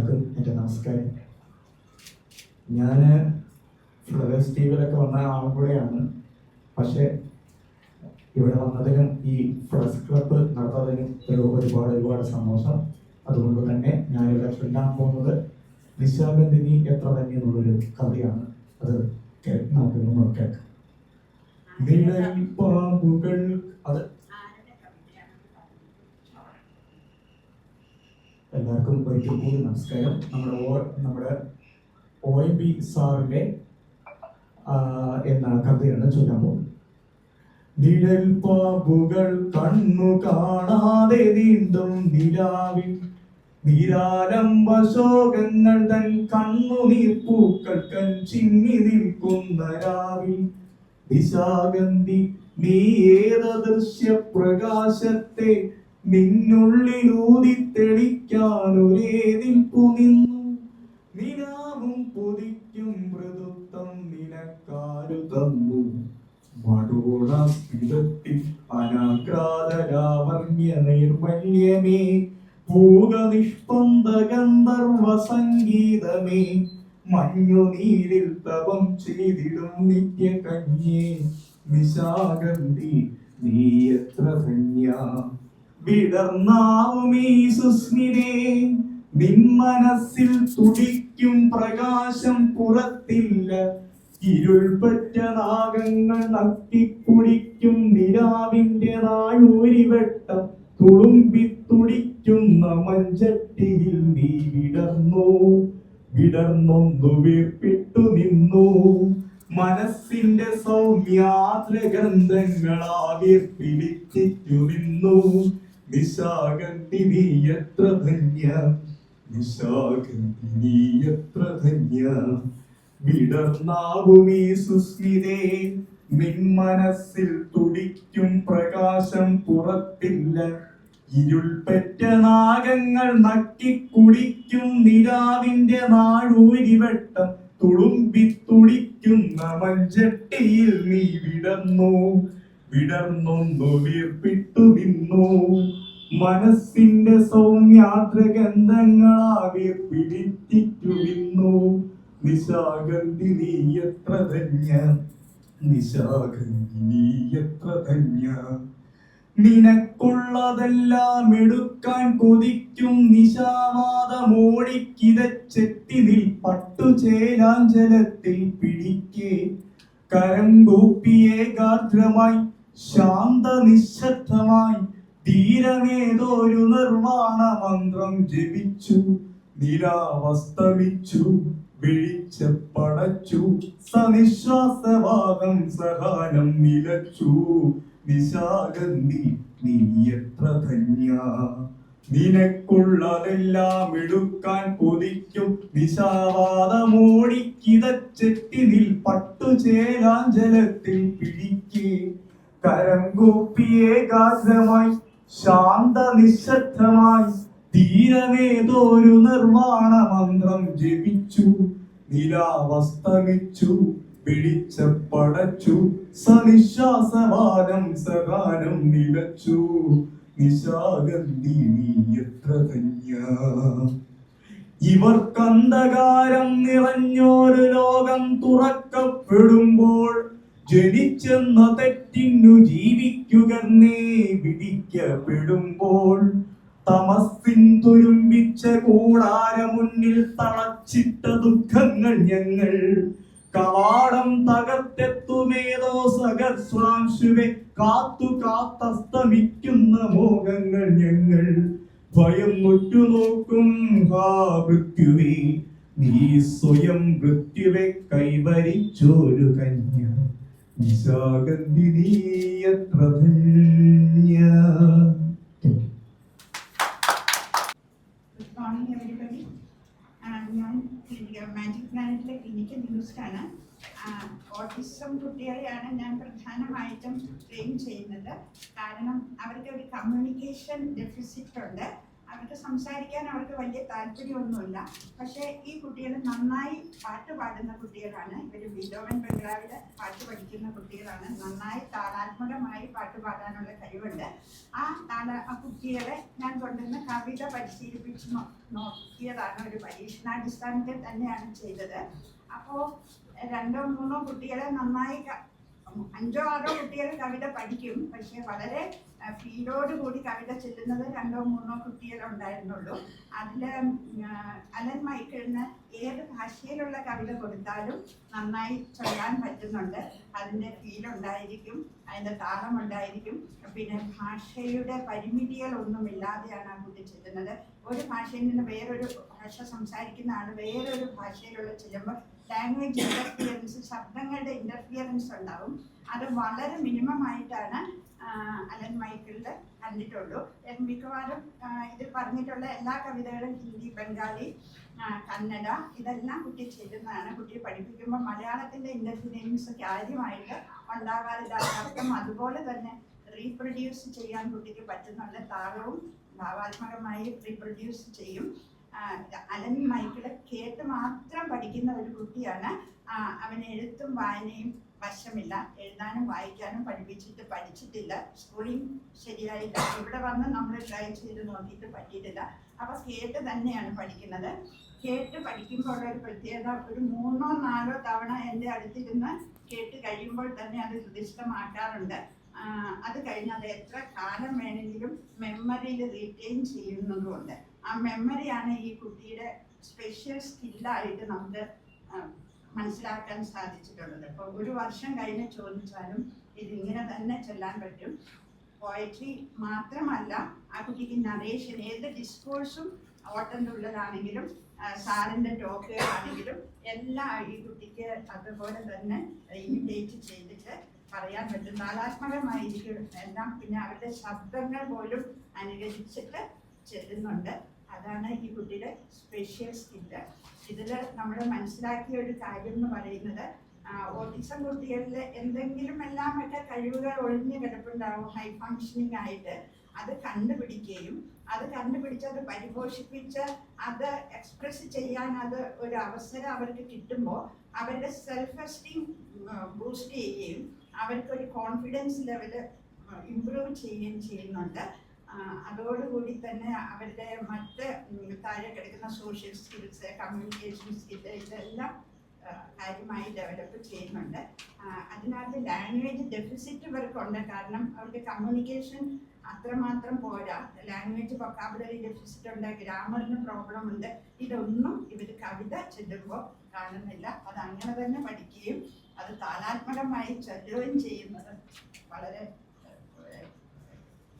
എല്ലാവർക്കും എൻ്റെ നമസ്കാരം. ഞാൻ ഫ്ലവേഴ്സ് ടിവിയിലൊക്കെ വന്ന ആളും കൂടെയാണ്. പക്ഷേ ഇവിടെ വന്നതിനും ഈ ഫ്ലവേഴ്സ് ക്ലബ്ബ് നടത്തുന്നതിനും ഒരുപാട് സന്തോഷം. അതുകൊണ്ട് തന്നെ ഞാനിവിടെ ചൊല്ലാൻ പോകുന്നത് നിശാഗന്ധിനി എത്ര തന്നെ എന്നുള്ളൊരു കവിയാണ്. അത് നമുക്കൊന്ന് കേൾക്കാം. നിഴൽപ്പാമ്പുകൾ അത് എല്ലാവർക്കും ഒരിക്കൽ കൂടി നമസ്കാരം. നമ്മുടെ OMB സാറിന്റെ എന്ന കവിതയാണ് ചൊല്ലാൻ പോകുന്നത്. നിഴൽപ്പാമ്പുകൾ കണ്ണു കാണാതെ നീണ്ടും നിലാവിൽ നിരാലംബ ശോകങ്ങൾ തൻ കണ്ണുനീർപ്പൂക്കൾ ചിങ്ങി നിൽക്കുന്ന രാവിൽ നിശാഗന്ധി നീ ഏതദൃശ്യ പ്രകാശത്തെ നിന്നുള്ളിലൂതി തെളിക്കാനൊരേ നിൽപ്പു നിന്നു. നിലാവും പൊതിക്കും മൃദുത്വം നിനക്കാരു തന്നു. മടോളത്തിൽ അനാഗ്രാതരാവർണ്യ നൈർമല്യമേ ഭൂക നിഷ്പന്ദ ഗന്ധർവ സംഗീതമേ മഞ്ഞുനീരിൽ തപം ചെയ്തിടും നിത്യ കന്യേ നിശാഗന്ധി നീ എത്ര ധന്യ. വിടർന്നാവുമീ സുസ്മിരേ നിൻ മനസ്സിൽ തുടിക്കും പ്രകാശം പുറത്തില്ല. ഇരുൾപറ്റ നാഗങ്ങൾ നക്കിക്കുടിക്കും നിലാവിന്റെ നാഴൂരിവട്ടം തുളുമ്പി തുടിക്കുന്ന മഞ്ചട്ടിയിൽ നീ വിടർന്നൊന്നു വീർപ്പിട്ടു നിന്നു. മനസ്സിന്റെ സൗമ്യാദ്രഗന്ധങ്ങളാവിർപ്പിടിച്ചു നിന്നു. നിശാഗന്ധി നീ എത്ര ധന്യ, നിശാഗന്ധി നീ എത്ര ധന്യ. വിടർന്നാവുമീ സുസ്മിതേ നിൻ മനസ്സിൽ തുടിക്കും പ്രകാശം പുറത്തില്ല. ഇരുൾപെറ്റ നാഗങ്ങൾ നക്കിക്കുടിക്കും നിലാവിന്റെ നാഴൂരിവട്ടം തുളുമ്പി തുടിക്കുന്ന മഞ്ചട്ടിയിൽ നീ വിടർന്നൊന്നു വീർപ്പിട്ടു നിന്നു. മനസ്സിന്റെ സൗമ്യാദ്രഗന്ധങ്ങളാവിർപ്പിടിച്ചു നിന്നു. നിശാഗന്ധി നീ എത്ര ധന്യ, നിശാഗന്ധി നീ എത്ര ധന്യ. നിനക്കുള്ളതെല്ലാം എടുക്കാൻ കൊതിക്കും നിശാവാദമോടിക്കിതച്ചെത്തി നിൽ പട്ടുചേലാഞ്ചലത്തിൽ പിടിക്കേ. കരം കൂപ്പിയേ ഗാത്രമായി ശാന്ത നിശബ്ദമായി ധീരമേതൊരു നിർവാണ മന്ത്രം ജപിച്ചു. നിലാവസ്തമിച്ചു വെളിച്ചപ്പടച്ചു സനിശ്വാസവാദം സഹാനം നിലച്ചു. നിശാഗന്ധി നീ എത്ര ധന്യ. നിനക്കുള്ളതെല്ലാം എടുക്കാൻ കൊതിക്കും നിശാവാദമോടിക്കിതച്ചെത്തി നിൽ പട്ടുചേലാഞ്ചലത്തിൽ പിടിക്കേ. കരം കൂപ്പിയേ ഗാത്രമായി ശാന്ത നിശബ്ദമായി ധീരമേതൊരു നിർവാണ മന്ത്രം ജപിച്ചു. നിലാവസ്തമിച്ചു വെളിച്ചപ്പടച്ചു സനിശ്വാസവാദം സഹാനം നിലച്ചു. നിശാഗന്ധി നീ എത്ര ധന്യ. ഇവർക്കന്ധകാരം നിറഞ്ഞൊരു ലോകം തുറക്കപ്പെടുമ്പോൾ ജനിച്ചെന്ന തെറ്റിനു ജീവിക്കുകന്നേ വിധിക്കപ്പെടുമ്പോൾ തമസ്സിൻ തുരുമ്പിച്ച കൂടാര മുന്നിൽ തളച്ചിട്ട ദുഃഖങ്ങൾ ഞങ്ങൾ കവാടം തകർത്തെത്തുമേതോ സഹസ്രാംശുവെ കാത്തസ്തമിക്കുന്ന മോഹങ്ങൾ ഞങ്ങൾ ഭയം മുറ്റുനോക്കും. ഹാ മൃത്യുവേ നീ സ്വയം മൃത്യുവെ കൈവരിച്ചൊരു കന്യ. നിശാഗന്ധി നീ എത്ര ധന്യ. ഞാൻ മാജിക് പ്ലാനറ്റിലെ ക്ലിനിക്കൽ ന്യൂസാണ്. ഓട്ടിസം കുട്ടികളെയാണ് ഞാൻ പ്രധാനമായിട്ടും ട്രെയിൻ ചെയ്യുന്നത്. കാരണം അവർക്ക് ഒരു കമ്മ്യൂണിക്കേഷൻ ഡെഫിസിറ്റ് ഉണ്ട്. അവർക്ക് സംസാരിക്കാൻ അവർക്ക് വലിയ താല്പര്യമൊന്നുമില്ല. പക്ഷേ ഈ കുട്ടികൾ നന്നായി പാട്ട് പാടുന്ന കുട്ടികളാണ്. ഇവർ ബീതോവൻ ബംഗ്ലാവിൽ പാട്ട് പഠിക്കുന്ന കുട്ടികളാണ്. നന്നായി താളാത്മകമായി പാട്ട് പാടാനുള്ള കഴിവുണ്ട്. ആ കുട്ടികളെ ഞാൻ കൊണ്ടുവന്ന് കവിത പരിശീലിപ്പിച്ച് നോക്കിയതാണ്. ഒരു പരീക്ഷണാടിസ്ഥാനത്തിൽ തന്നെയാണ് ചെയ്തത്. അപ്പോൾ 2-3 കുട്ടികളെ നന്നായി 5-6 കുട്ടികൾ കവിത പഠിക്കും. പക്ഷെ വളരെ ഫീലോട് കൂടി കവിത ചെല്ലുന്നത് 2-3 കുട്ടികളുണ്ടായിരുന്നുള്ളൂ. അതിൽ അലൻ മൈക്കിളിന് ഏത് ഭാഷയിലുള്ള കവിത കൊടുത്താലും നന്നായി ചൊല്ലാൻ പറ്റുന്നുണ്ട്. അതിൻ്റെ ഫീലുണ്ടായിരിക്കും, അതിൻ്റെ താളമുണ്ടായിരിക്കും. പിന്നെ ഭാഷയുടെ പരിമിതികളൊന്നുമില്ലാതെയാണ് ആ കുട്ടി ചെല്ലുന്നത്. ഒരു ഭാഷയിൽ നിന്ന് വേറൊരു ഭാഷ സംസാരിക്കുന്ന ആൾ വേറൊരു ഭാഷയിലുള്ള ചെല്ലുമ്പോൾ ലാംഗ്വേജ് ഇൻ്റർഫിയറൻസ്, ശബ്ദങ്ങളുടെ ഇൻ്റർഫിയറൻസ് ഉണ്ടാവും. അത് വളരെ മിനിമം ആയിട്ടാണ് അലൻ മൈക്കിളിൽ കണ്ടിട്ടുള്ളൂ. മിക്കവാറും ഇതിൽ പറഞ്ഞിട്ടുള്ള എല്ലാ കവിതകളും ഹിന്ദി, ബംഗാളി, കന്നഡ ഇതെല്ലാം കുട്ടി ചെല്ലുന്നതാണ്. കുട്ടിയെ പഠിപ്പിക്കുമ്പോൾ മലയാളത്തിൻ്റെ ഇൻ്റർഫിയറൻസ് കാര്യമായിട്ട് ഉണ്ടാകാറില്ല. അർത്ഥം അതുപോലെ തന്നെ റീപ്രൊഡ്യൂസ് ചെയ്യാൻ കുട്ടിക്ക് പറ്റുന്നുണ്ട്. താളവും ഭാവാത്മകമായി റീപ്രൊഡ്യൂസ് ചെയ്യും. അലൻ മൈക്കിള് കേട്ട് മാത്രം പഠിക്കുന്ന ഒരു കുട്ടിയാണ്. അവന് എഴുത്തും വായനയും വശമില്ല. എഴുതാനും വായിക്കാനും പഠിച്ചിട്ടില്ല. സ്കൂളിങ് ശരിയായില്ല. ഇവിടെ വന്ന് നമ്മൾ ട്രൈ ചെയ്ത് നോക്കിയിട്ട് പറ്റിയിട്ടില്ല. അപ്പോൾ കേട്ട് തന്നെയാണ് പഠിക്കുന്നത്. കേട്ട് പഠിക്കുമ്പോൾ ഒരു പ്രത്യേകത, ഒരു 3-4 തവണ എൻ്റെ അടുത്തിരുന്ന് കേട്ട് കഴിയുമ്പോൾ തന്നെ അത് ഹൃദിസ്ഥമാക്കാറുണ്ട്. അത് കഴിഞ്ഞ് അത് എത്ര കാലം വേണമെങ്കിലും മെമ്മറിയിൽ റീറ്റെയിൻ ചെയ്യുന്നതുകൊണ്ട് ആ മെമ്മറിയാണ് ഈ കുട്ടിയുടെ സ്പെഷ്യൽ സ്കില്ലായിട്ട് നമുക്ക് മനസ്സിലാക്കാൻ സാധിച്ചിട്ടുള്ളത്. അപ്പോൾ 1 വർഷം കഴിഞ്ഞ് ചോദിച്ചാലും ഇതിങ്ങനെ തന്നെ ചൊല്ലാൻ പറ്റും. പോയട്രി മാത്രമല്ല, ആ കുട്ടിക്ക് നറേഷൻ, ഏത് ഡിസ്കോഴ്സും ഓട്ടൻ്റെ ഉള്ളതാണെങ്കിലും സാറിൻ്റെ ടോക്കുകളാണെങ്കിലും എല്ലാം ഈ കുട്ടിക്ക് അതുപോലെ തന്നെ ഇമിറ്റേറ്റ് ചെയ്തിട്ട് പറയാൻ പറ്റും. താളാത്മകമായിരിക്കും എല്ലാം. പിന്നെ അവരുടെ ശബ്ദങ്ങൾ പോലും അനുകരിച്ചിട്ട് ചെല്ലുന്നുണ്ട്. അതാണ് ഈ കുട്ടിയുടെ സ്പെഷ്യൽ സ്കില്ല്. ഇതിൽ നമ്മൾ മനസ്സിലാക്കിയ ഒരു കാര്യം എന്ന് പറയുന്നത്, ഓട്ടിസം കുട്ടികളിൽ എന്തെങ്കിലും എല്ലാമൊക്കെ കഴിവുകൾ ഒളിഞ്ഞു കിടപ്പുണ്ടാവും ഹൈ ഫങ്ഷനിങ് ആയിട്ട്. അത് കണ്ടുപിടിക്കുകയും അത് പരിപോഷിപ്പിച്ച് അത് എക്സ്പ്രസ് ചെയ്യാൻ ഒരു അവസരം അവർക്ക് കിട്ടുമ്പോൾ അവരുടെ സെൽഫ് എസ്റ്റീം ബൂസ്റ്റ് ചെയ്യുകയും അവർക്കൊരു കോൺഫിഡൻസ് ലെവല് ഇംപ്രൂവ് ചെയ്യുകയും ചെയ്യുന്നുണ്ട്. അതോടുകൂടി തന്നെ അവരുടെ മറ്റ് താഴെ കിടക്കുന്ന സോഷ്യൽ സ്കിൽസ്, കമ്മ്യൂണിക്കേഷൻ സ്കില്ല് ഇതെല്ലാം കാര്യമായി ഡെവലപ്പ് ചെയ്യുന്നുണ്ട്. അതിനകത്ത് ലാംഗ്വേജ് ഡെഫിസിറ്റ് ഇവർക്കുണ്ട്. കാരണം അവർക്ക് കമ്മ്യൂണിക്കേഷൻ അത്രമാത്രം പോരാ. ലാംഗ്വേജ് വൊക്കാബുലറി ഡെഫിസിറ്റ് ഉണ്ട്, ഗ്രാമറിന് പ്രോബ്ലം ഉണ്ട്. ഇതൊന്നും ഇവർ കവിത ചെല്ലുമ്പോൾ കാണുന്നില്ല. അത് അങ്ങനെ തന്നെ പഠിക്കുകയും അത് താളാത്മകമായി ചൊല്ലുകയും ചെയ്യുന്നത് വളരെ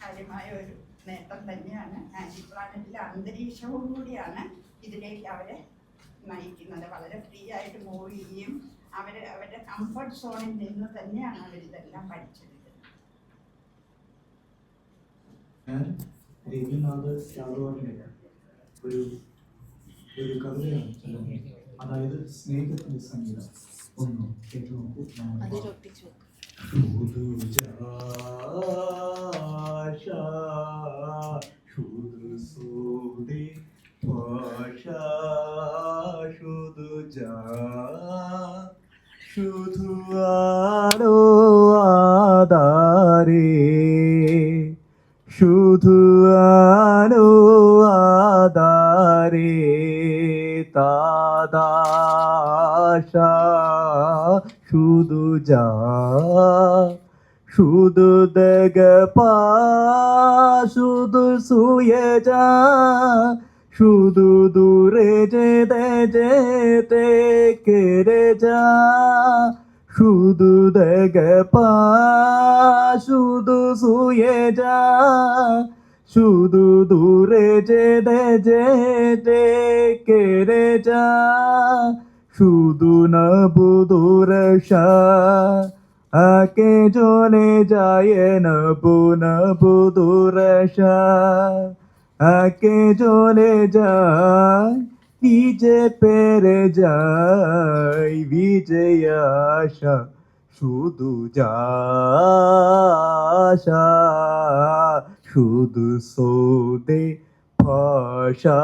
കാര്യമായ ഒരു നേട്ടം തന്നെയാണ്. മാജിക് പ്ലാനറ്റിലെ അന്തരീക്ഷവും കൂടിയാണ് ഇതിലേക്ക് അവരെ നയിക്കുന്നത്. വളരെ ഫ്രീ ആയിട്ട് മൂവ് ചെയ്യുകയും അവരുടെ കംഫർട്ട് സോണിൽ നിന്ന് തന്നെയാണ് അവരിതെല്ലാം പഠിച്ചെടുക്കുന്നത്. ഞാൻ രവീന്ദ്രനാഥ് ടാഗോറിന്റെ ഒരു കവിതയാണ് ചൊല്ലുന്നത്. അതായത് സ്നേഹത്തിന്റെ സംഗീതം. ഒന്ന് കേട്ടു നോക്കൂ. শুধু আলো আদারে, শুধু আলো আদারে তাদাশা, শুধু যা শুধু দেখপা, শুধু শুয়ে যা, শুধু দূরে যেতে যেতে কেড়ে যা, শুধু দেখপা, শুধু শুয়ে যা, শুধু দূরে যেতে যেতে কেড়ে যা, শুধু নবুদুরশা আকে চলে যায়, নবুদুরশা আকে চলে যায়, বিজে পেরে যায় বিজয় আশা, শুধু যাশা, শুধু সোদে ভাষা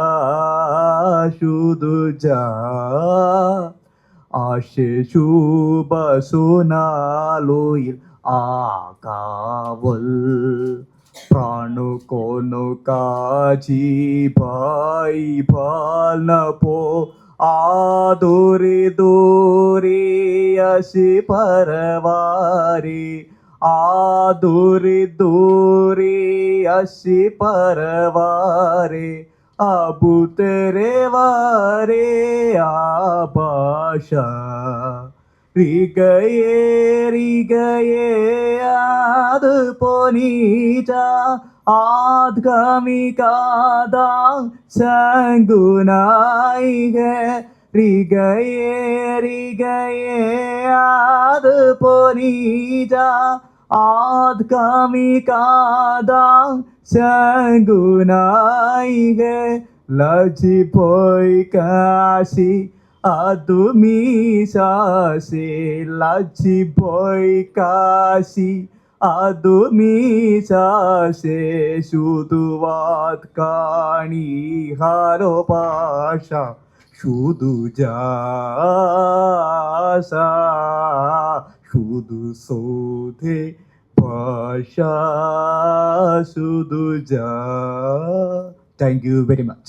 শুধু যা আসে শুভ সোনালুইল আকাবল প্রাণ কোনো কাজি ভাই ভাল না পো আদরে দোরে আসে পরবারে আদরে দোরে আসে পরবারে আবু তেরে বারে আবাসা রিগয়ে আদ পনিটা আদগামি কাদা সঙ্গুনাই গে রিগয়ে আদ পনিটা আদগামি কাদা সঙ্গুনাই গে লজি পই কাশি আদমি শাসে লাজি বই কাশি আদমি শাসে শুধু বাদ কানি হারো পাশা শুধু যাসা শুধু সোধে ভাষা শুধু যা থ্যাংক ইউ ভেরি মাচ